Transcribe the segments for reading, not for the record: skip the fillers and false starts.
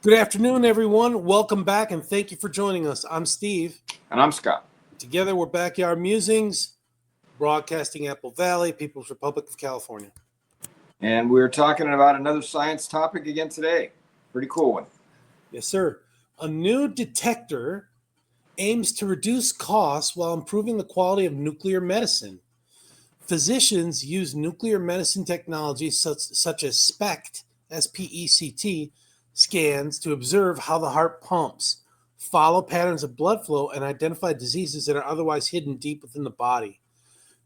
Good afternoon, everyone. Welcome back, and thank you for joining us. I'm Steve. And I'm Scott. Together, we're Backyard Musings, broadcasting Apple Valley, People's Republic of California. And we're talking about another science topic again today. Pretty cool one. Yes, sir. A new detector aims to reduce costs while improving the quality of nuclear medicine. Physicians use nuclear medicine technology such as SPECT, S-P-E-C-T, scans to observe how the heart pumps, follow patterns of blood flow, and identify diseases that are otherwise hidden deep within the body.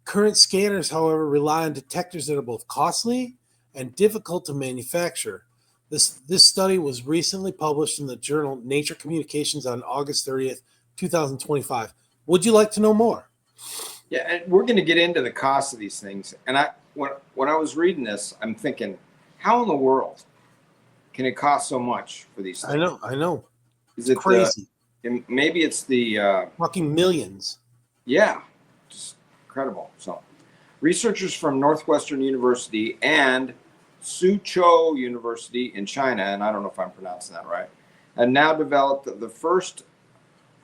Current scanners, however, rely on detectors that are both costly and difficult to manufacture. This study was recently published in the journal Nature Communications on August 30th, 2025. Would you like to know more? Yeah, and we're going to get into the cost of these things. And when I was reading this, I'm thinking, how in the world can it cost so much for these things? I know. Is it crazy? Maybe it's the fucking millions. Yeah, just incredible. So, researchers from Northwestern University and Suzhou University in China, and I don't know if I'm pronouncing that right, have now developed the first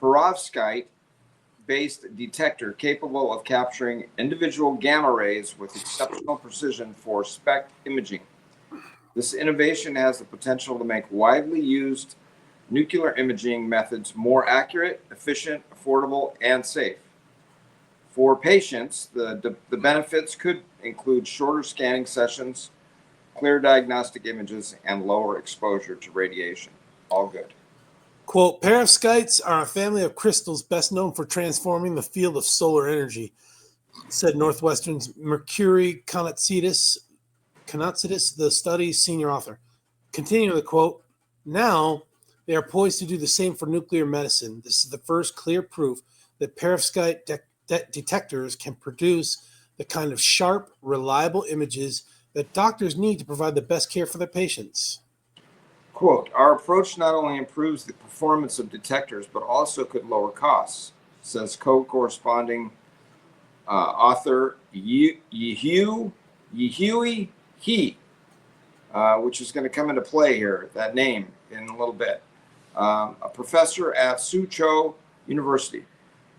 perovskite-based detector capable of capturing individual gamma rays with exceptional precision for SPECT imaging. This innovation has the potential to make widely used nuclear imaging methods more accurate, efficient, affordable, and safe. For patients, the benefits could include shorter scanning sessions, clear diagnostic images, and lower exposure to radiation. All good. Quote, perovskites are a family of crystals best known for transforming the field of solar energy, said Northwestern's Mercury Konatsitis, the study's senior author. Continuing the quote, now they are poised to do the same for nuclear medicine. This is the first clear proof that perovskite detectors can produce the kind of sharp, reliable images that doctors need to provide the best care for their patients. Quote, our approach not only improves the performance of detectors, but also could lower costs, says co-corresponding author Yihui He, which is going to come into play here, that name, in a little bit. A professor at Suzhou University.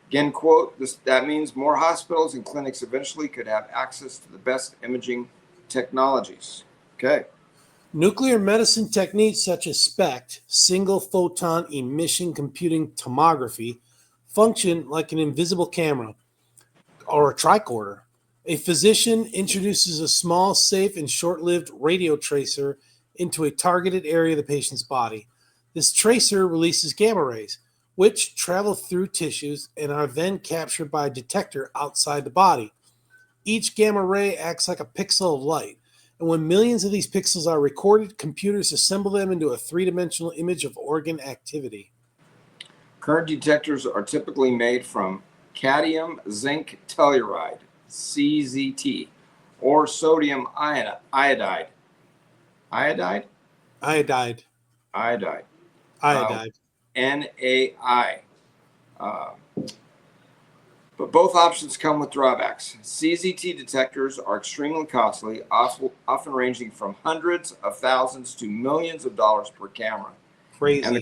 Again, quote, that means more hospitals and clinics eventually could have access to the best imaging technologies. Okay. Nuclear medicine techniques such as SPECT, single photon emission computing tomography, function like an invisible camera or a tricorder. A physician introduces a small, safe, and short-lived radio tracer into a targeted area of the patient's body. This tracer releases gamma rays, which travel through tissues and are then captured by a detector outside the body. Each gamma ray acts like a pixel of light, and when millions of these pixels are recorded, computers assemble them into a three-dimensional image of organ activity. Current detectors are typically made from cadmium zinc telluride, CZT, or sodium iodide. Iodide? Iodide. Iodide. Iodide. NAI. But both options come with drawbacks. CZT detectors are extremely costly, often ranging from hundreds of thousands to millions of dollars per camera. Crazy. And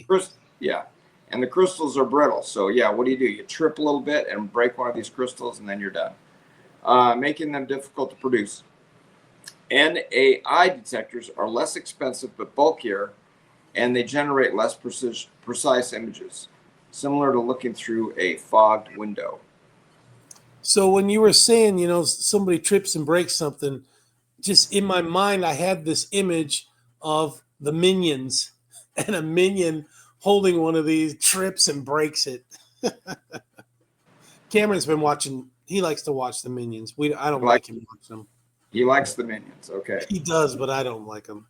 the crystals are brittle. So what do? You trip a little bit and break one of these crystals, and then you're done, making them difficult to produce. NAI detectors are less expensive but bulkier, and they generate less precise images, similar to looking through a fogged window. So when you were saying, somebody trips and breaks something, just in my mind, I had this image of the Minions and a minion holding one of these, trips and breaks it. Cameron's been watching. He likes to watch the Minions. I don't like him watching them. He likes the Minions. Okay. He does, but I don't like them.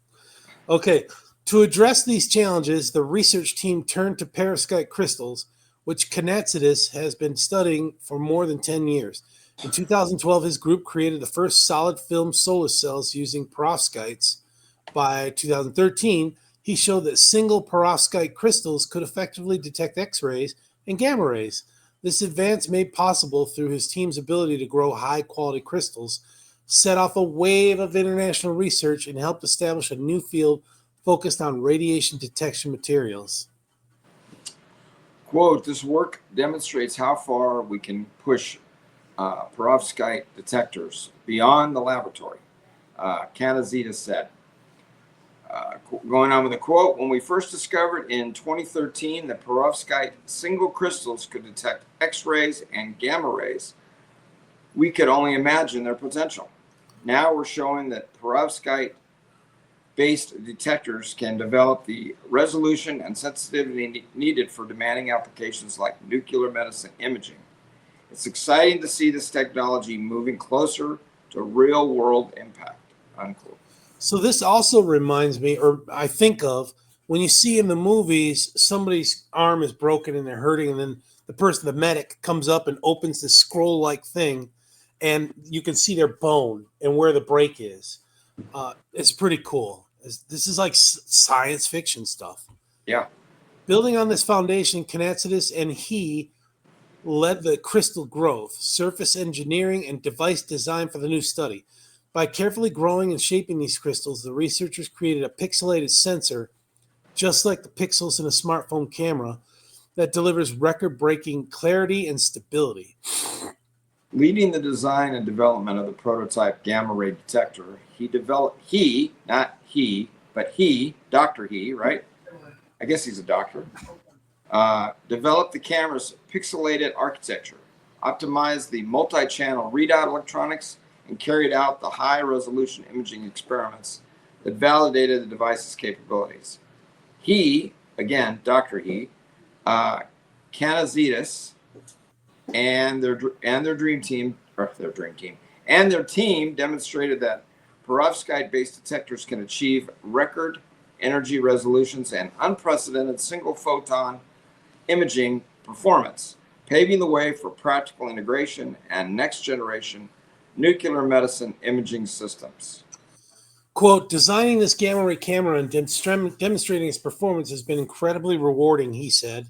Okay. To address these challenges, the research team turned to perovskite crystals, which Konatsitis has been studying for more than 10 years. In 2012, his group created the first solid film solar cells using perovskites. By 2013, he showed that single perovskite crystals could effectively detect X-rays and gamma rays. This advance, made possible through his team's ability to grow high-quality crystals, set off a wave of international research and helped establish a new field focused on radiation detection materials. Quote, this work demonstrates how far we can push perovskite detectors beyond the laboratory, Canizita said. Going on with the quote, when we first discovered in 2013 that perovskite single crystals could detect X-rays and gamma rays, we could only imagine their potential. Now we're showing that perovskite-based detectors can develop the resolution and sensitivity needed for demanding applications like nuclear medicine imaging. It's exciting to see this technology moving closer to real-world impact, unquote. So this also reminds me, or I think of, when you see in the movies, somebody's arm is broken and they're hurting, and then the medic, comes up and opens this scroll-like thing, and you can see their bone and where the break is. It's pretty cool. This is like science fiction stuff. Yeah. Building on this foundation, Kanatsidis and he led the crystal growth, surface engineering, and device design for the new study. By carefully growing and shaping these crystals, the researchers created a pixelated sensor, just like the pixels in a smartphone camera, that delivers record-breaking clarity and stability. Leading the design and development of the prototype gamma ray detector, Dr. He, right? I guess he's a doctor. Developed the camera's pixelated architecture, optimized the multi-channel readout electronics, and carried out the high-resolution imaging experiments that validated the device's capabilities. He, again, Dr. He, Canizidis, and their team demonstrated that perovskite-based detectors can achieve record energy resolutions and unprecedented single-photon imaging performance, paving the way for practical integration and next-generation nuclear medicine imaging systems. Quote, designing this gamma ray camera and demonstrating its performance has been incredibly rewarding, he said.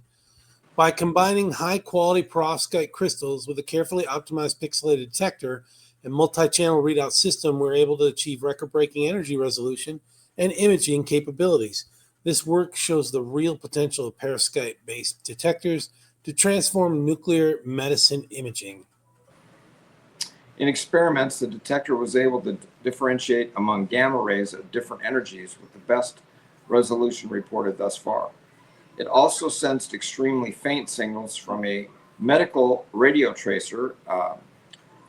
By combining high-quality perovskite crystals with a carefully optimized pixelated detector and multi-channel readout system, we're able to achieve record-breaking energy resolution and imaging capabilities. This work shows the real potential of perovskite-based detectors to transform nuclear medicine imaging. In experiments, the detector was able to differentiate among gamma rays of different energies with the best resolution reported thus far. It also sensed extremely faint signals from a medical radio tracer,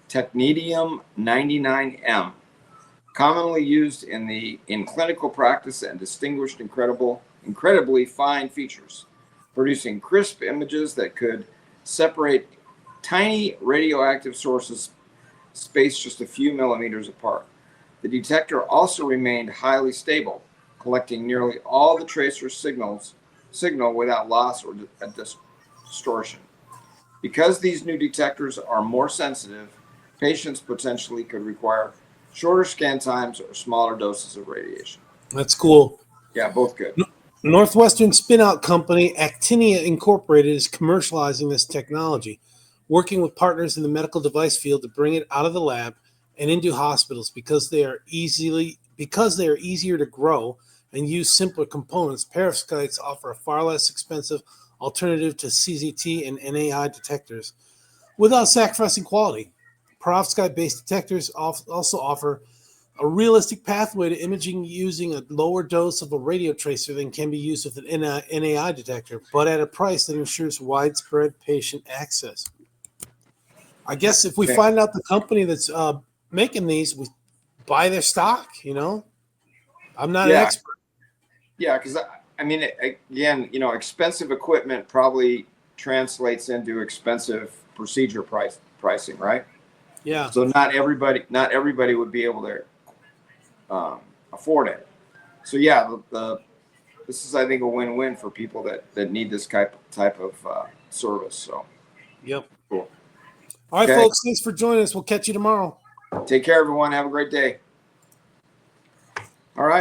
technetium 99M, commonly used in clinical practice and distinguished incredibly fine features, producing crisp images that could separate tiny radioactive sources spaced just a few millimeters apart. The detector also remained highly stable, collecting nearly all the tracer signal without loss or distortion. Because these new detectors are more sensitive, patients potentially could require shorter scan times or smaller doses of radiation. That's cool. Yeah, both good. Northwestern spin-out company Actinia Incorporated is commercializing this technology, working with partners in the medical device field to bring it out of the lab and into hospitals because they are easier to grow and use simpler components. Perovskites offer a far less expensive alternative to CZT and NAI detectors without sacrificing quality. Perovskite-based detectors also offer a realistic pathway to imaging using a lower dose of a radio tracer than can be used with an NAI detector, but at a price that ensures widespread patient access. I guess if we find out the company that's making these, we buy their stock, I'm not an expert. Yeah, because again, expensive equipment probably translates into expensive procedure pricing, right? Yeah. So not everybody would be able to afford it. So yeah, this is, I think, a win-win for people that need this type of service. So. Yep. Cool. All right, folks. Thanks for joining us. We'll catch you tomorrow. Take care, everyone. Have a great day. All right.